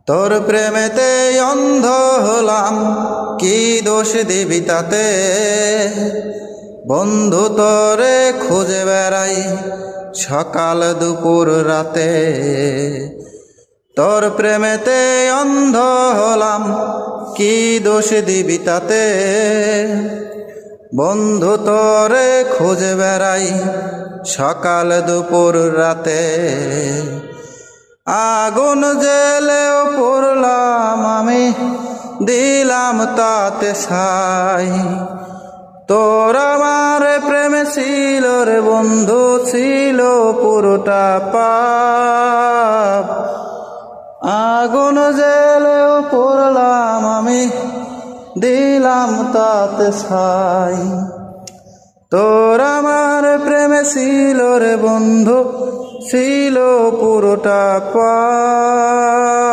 তোর প্রেমেতে অন্ধ হলাম, কি দোষ দিবি তাতে। বন্ধু তোরে খুঁজে বেড়াই সকাল দুপুর রাতে। তোর প্রেমেতে অন্ধ হলাম, কি দোষ দিবি তাতে। বন্ধু তোরে খুঁজে বেড়াই সকাল দুপুর রাতে। আগুন জেলেও পড়লাম আমি, দিলাম তাতে ছাই। তোর আমার প্রেমে ছিল রে বন্ধু, ছিল পুরোটা পাপ। আগুন জেলেও পড়লাম আমি, দিলাম তাতে ছাই। তোর আমার প্রেমে ছিল রে বন্ধু, ছিল পুরোটা পাপ।